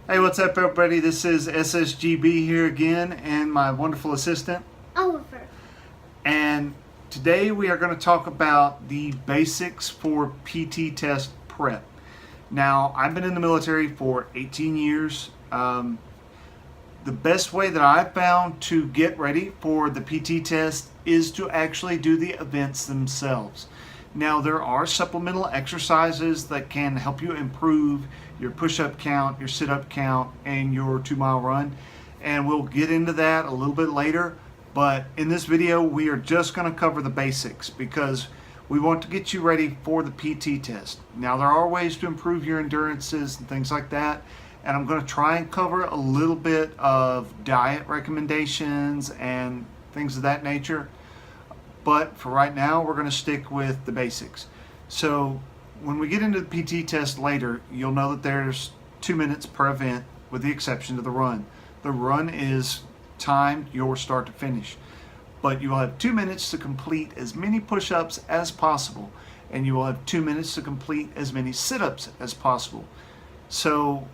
Hey, what's up, everybody? This is SSG.B here again, and my wonderful assistant, Oliver. And today we are going to talk about the basics for PT test prep. Now, I've been in the military for 18 years. The best way that I've found to get ready for the PT test is to actually do the events themselves. Now, there are supplemental exercises that can help you improve your push-up count, your sit-up count, and your 2-mile run. And we'll get into that a little bit later. But in this video, we are just going to cover the basics because we want to get you ready for the PT test. Now, there are ways to improve your endurances and things like that. And I'm going to try and cover a little bit of diet recommendations and things of that nature. But for right now, we're going to stick with the basics. So when we get into the PT test later, you'll know that there's 2 minutes per event with the exception of the run. The run is timed your start to finish. But you will have 2 minutes to complete as many push-ups as possible. And you will have 2 minutes to complete as many sit-ups as possible. So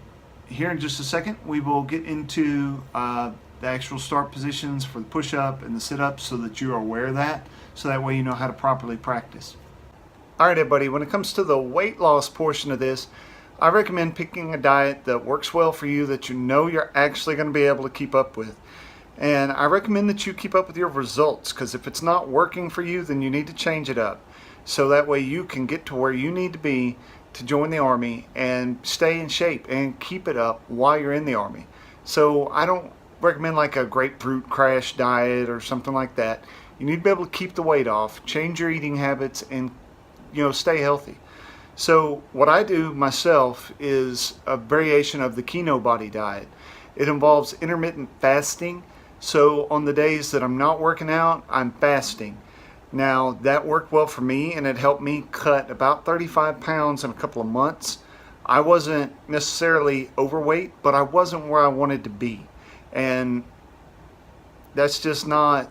here in just a second, we will get into the actual start positions for the push-up and the sit-ups so that you are aware of that. So that way you know how to properly practice. Alright everybody, when it comes to the weight loss portion of this, I recommend picking a diet that works well for you, that you know you're actually going to be able to keep up with. And I recommend that you keep up with your results, because if it's not working for you, then you need to change it up. So that way you can get to where you need to be to join the Army and stay in shape and keep it up while you're in the Army. So I don't recommend like a grapefruit crash diet or something like that. You need to be able to keep the weight off, change your eating habits, and stay healthy. So what I do myself is a variation of the Kino Body diet. It involves intermittent fasting. So on the days that I'm not working out, I'm fasting. Now that worked well for me, and it helped me cut about 35 pounds in a couple of months. I wasn't necessarily overweight, but I wasn't where I wanted to be. And that's just not,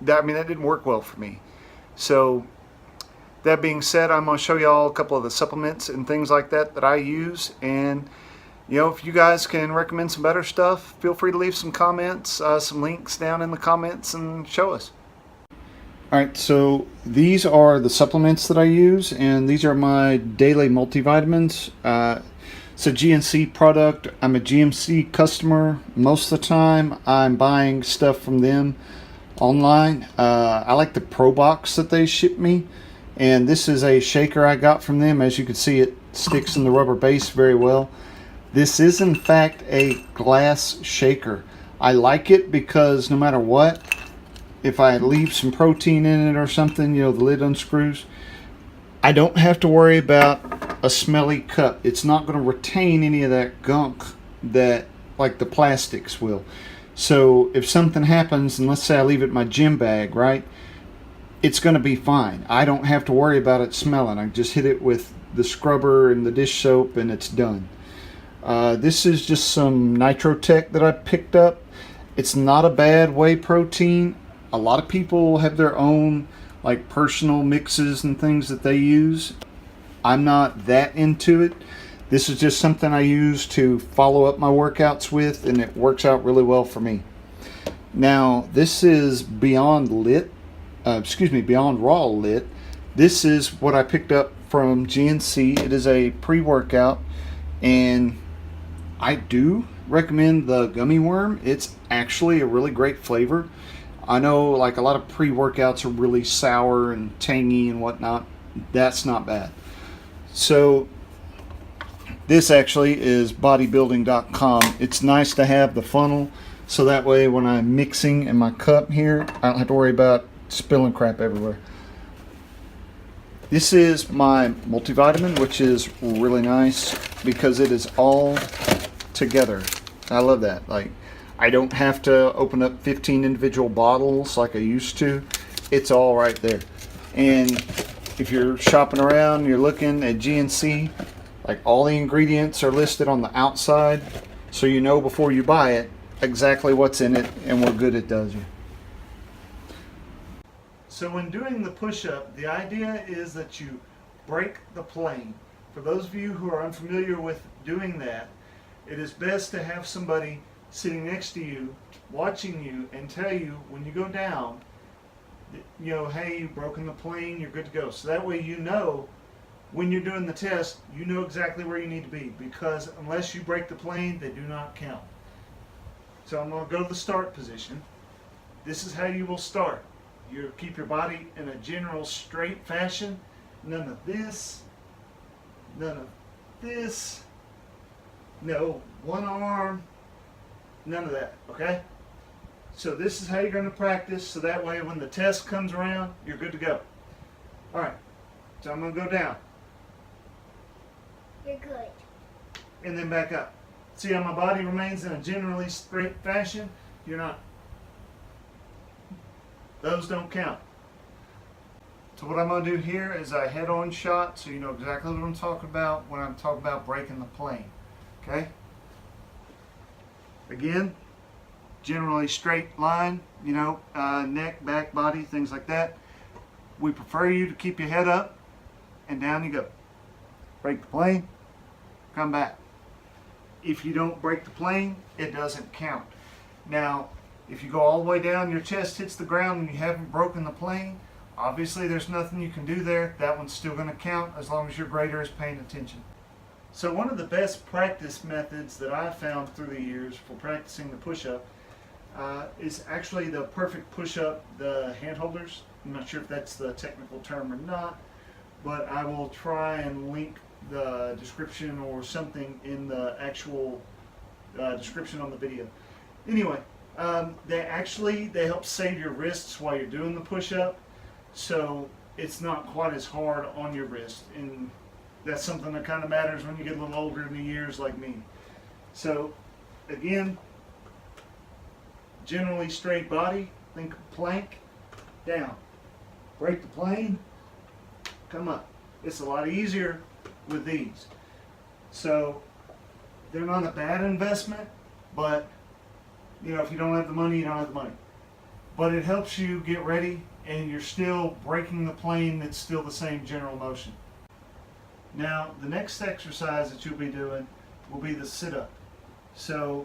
that didn't work well for me. So that being said, I'm going to show you all a couple of the supplements and things like that I use. And if you guys can recommend some better stuff, feel free to leave some comments, some links down in the comments, and show us. Alright, so these are the supplements that I use, and these are my daily multivitamins. It's a GNC product. I'm a GNC customer. Most of the time I'm buying stuff from them online. I like the Pro Box that they ship me, and this is a shaker I got from them. As you can see, it sticks in the rubber base very well. This is in fact a glass shaker. I like it because no matter what, if I leave some protein in it or something, the lid unscrews, I don't have to worry about a smelly cup. It's not going to retain any of that gunk that like the plastics will. So if something happens, and let's say I leave it in my gym bag, right, it's going to be fine. I don't have to worry about it smelling. I just hit it with the scrubber and the dish soap and it's done. This is just some Nitrotech that I picked up. It's not a bad whey protein. A lot of people have their own like personal mixes and things that they use. I'm not that into it. This is just something I use to follow up my workouts with, and it works out really well for me. Now, this is Beyond Raw Lit. This is what I picked up from GNC. It is a pre-workout, and I do recommend the gummy worm. It's actually a really great flavor. I know like a lot of pre-workouts are really sour and tangy and whatnot. That's not bad. So this actually is bodybuilding.com. It's nice to have the funnel, so that way when I'm mixing in my cup here, I don't have to worry about spilling crap everywhere. This is my multivitamin, which is really nice because it is all together. I love that. Like, I don't have to open up 15 individual bottles like I used to. It's all right there. And if you're shopping around, you're looking at GNC, like all the ingredients are listed on the outside, so you know before you buy it exactly what's in it and what good it does you. So when doing the push-up, the idea is that you break the plane. For those of you who are unfamiliar with doing that, it is best to have somebody sitting next to you, watching you, and tell you when you go down, you know, hey, you've broken the plane, you're good to go. So that way you know when you're doing the test, you know exactly where you need to be, because unless you break the plane, they do not count. So I'm going to go to the start position. This is how you will start. You keep your body in a general straight fashion. None of this, none of this, no one arm, none of that, okay? So this is how you're going to practice, so that way when the test comes around, you're good to go. All right, so I'm going to go down. You're good. And then back up. See how my body remains in a generally straight fashion? You're not. Those don't count. So what I'm going to do here is a head-on shot, so you know exactly what I'm talking about when I'm talking about breaking the plane. Okay? Again, generally straight line, you know, neck, back, body, things like that. We prefer you to keep your head up, and down you go. Break the plane, come back. If you don't break the plane, it doesn't count. Now, if you go all the way down, your chest hits the ground and you haven't broken the plane, obviously there's nothing you can do there. That one's still going to count as long as your grader is paying attention. So one of the best practice methods that I've found through the years for practicing the push-up is actually the perfect push-up, the hand holders. I'm not sure if that's the technical term or not, but I will try and link the description or something in the actual description on the video. Anyway, they help save your wrists while you're doing the push-up, so it's not quite as hard on your wrist, and that's something that kind of matters when you get a little older in the years like me. So again, generally straight body, think plank, down, break the plane, come up. It's a lot easier with these. So they're not a bad investment, but you know, if you don't have the money, you don't have the money. But it helps you get ready, and you're still breaking the plane. That's still the same general motion. Now, the next exercise that you'll be doing will be the sit-up. So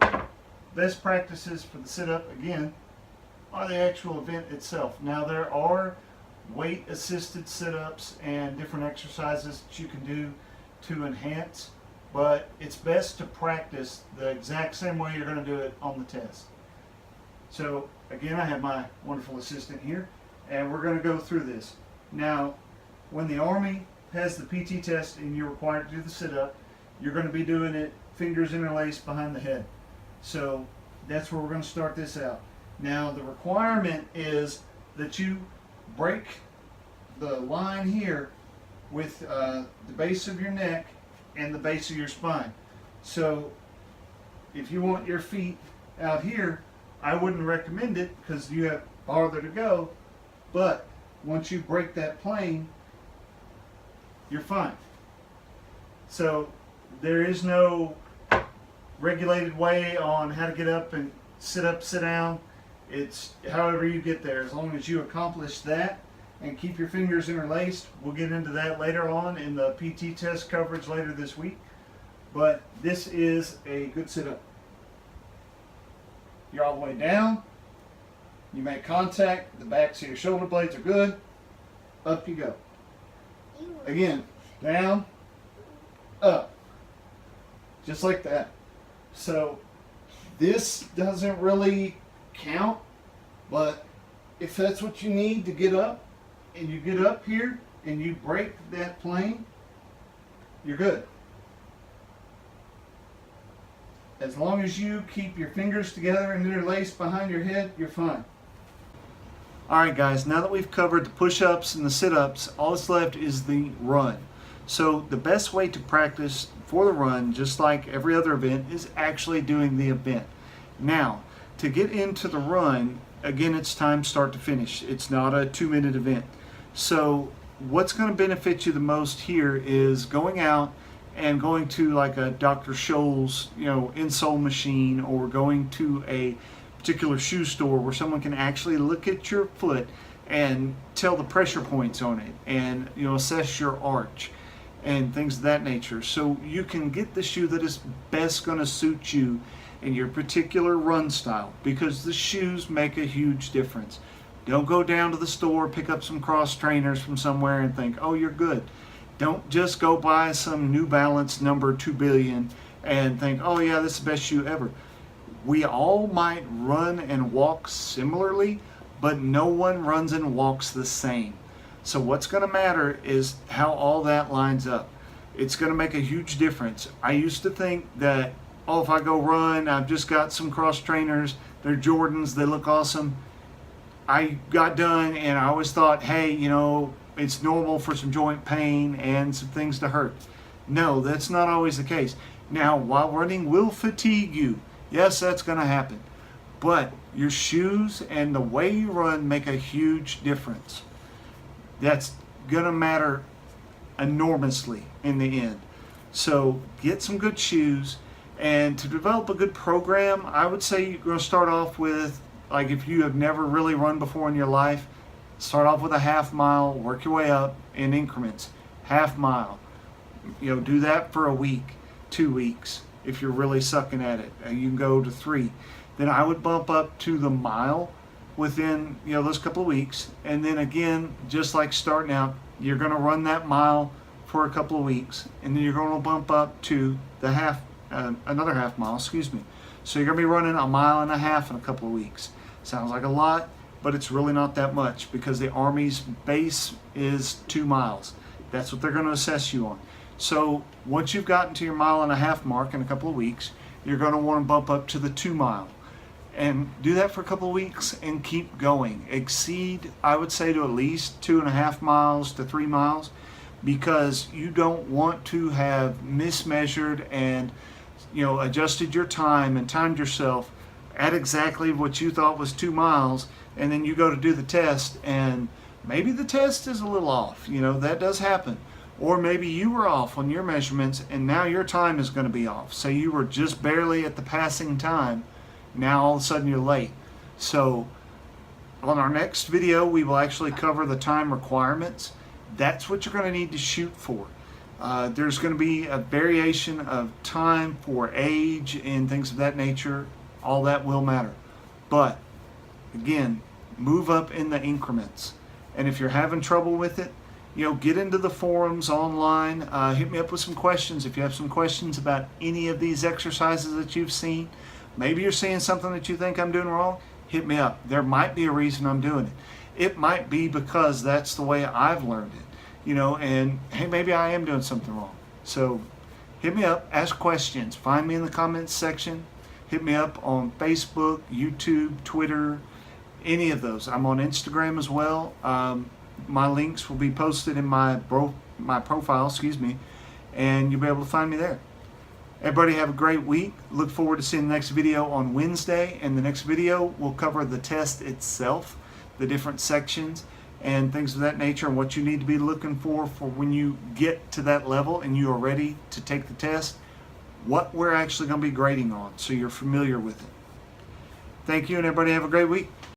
best practices for the sit-up, again, are the actual event itself. Now, there are weight-assisted sit-ups and different exercises that you can do to enhance, but it's best to practice the exact same way you're going to do it on the test. So again, I have my wonderful assistant here, and we're going to go through this. Now, when the Army has the PT test and you're required to do the sit-up, you're going to be doing it fingers interlaced behind the head. So that's where we're going to start this out. Now, the requirement is that you break the line here with the base of your neck and the base of your spine. So if you want your feet out here, I wouldn't recommend it because you have farther to go, but once you break that plane, you're fine. So there is no regulated way on how to get up and sit up, sit down. It's however you get there. As long as you accomplish that and keep your fingers interlaced. We'll get into that later on in the PT test coverage later this week. But this is a good sit-up. You're all the way down. You make contact. The backs of your shoulder blades are good. Up you go. Again, down, up. Just like that. So this doesn't really count, but if that's what you need to get up, and you get up here and you break that plane, you're good. As long as you keep your fingers together and interlaced behind your head, you're fine. Alright guys, now that we've covered the push-ups and the sit-ups, all that's left is the run. So the best way to practice for the run, just like every other event, is actually doing the event. Now, to get into the run, again, it's time start to finish. It's not a 2-minute event. So what's going to benefit you the most here is going out and going to like a Dr. Scholl's, insole machine, or going to a particular shoe store where someone can actually look at your foot and tell the pressure points on it and assess your arch. and things of that nature. So you can get the shoe that is best going to suit you in your particular run style, because the shoes make a huge difference. Don't go down to the store, pick up some cross trainers from somewhere and think, oh, you're good. Don't just go buy some New Balance number 2 billion and think, oh yeah, this is the best shoe ever. We all might run and walk similarly, but no one runs and walks the same. So what's going to matter is how all that lines up. It's going to make a huge difference. I used to think that, oh, if I go run, I've just got some cross trainers, they're Jordans, they look awesome. I got done and I always thought, hey, you know, it's normal for some joint pain and some things to hurt. No, that's not always the case. Now, while running will fatigue you, yes, that's going to happen. But your shoes and the way you run make a huge difference. That's going to matter enormously in the end. So get some good shoes. And to develop a good program, I would say you're going to start off with, like, if you have never really run before in your life, start off with a half mile, work your way up in increments. Half mile. You know, do that for a week, 2 weeks. If you're really sucking at it, you can go to 3. Then I would bump up to the mile within, you know, those couple of weeks. And then again, just like starting out, you're going to run that mile for a couple of weeks, and then you're going to bump up to the another half mile, excuse me. So you're going to be running 1.5 miles in a couple of weeks. Sounds like a lot, but it's really not that much, because the Army's base is 2 miles. That's what they're going to assess you on. So once you've gotten to your 1.5 mile mark in a couple of weeks, you're going to want to bump up to the 2 mile. And do that for a couple of weeks and keep going. Exceed, I would say, to at least 2.5 miles to 3 miles, because you don't want to have mismeasured and, you know, adjusted your time and timed yourself at exactly what you thought was 2 miles, and then you go to do the test and maybe the test is a little off. You know, that does happen. Or maybe you were off on your measurements and now your time is going to be off. So you were just barely at the passing time. Now all of a sudden you're late. So on our next video, we will actually cover the time requirements. That's what you're going to need to shoot for. There's going to be a variation of time for age and things of that nature. All that will matter. But again, move up in the increments. And if you're having trouble with it, you know, get into the forums online. Hit me up with some questions. If you have some questions about any of these exercises that you've seen, maybe you're seeing something that you think I'm doing wrong, hit me up. There might be a reason I'm doing it. It might be because that's the way I've learned it, you know, and hey, maybe I am doing something wrong. So hit me up, ask questions, find me in the comments section, hit me up on Facebook, YouTube, Twitter, any of those. I'm on Instagram as well. My links will be posted in my profile, excuse me, and you'll be able to find me there. Everybody have a great week. Look forward to seeing the next video on Wednesday, and the next video will cover the test itself, the different sections and things of that nature, and what you need to be looking for when you get to that level and you are ready to take the test, what we're actually going to be grading on, so you're familiar with it. Thank you, and everybody have a great week.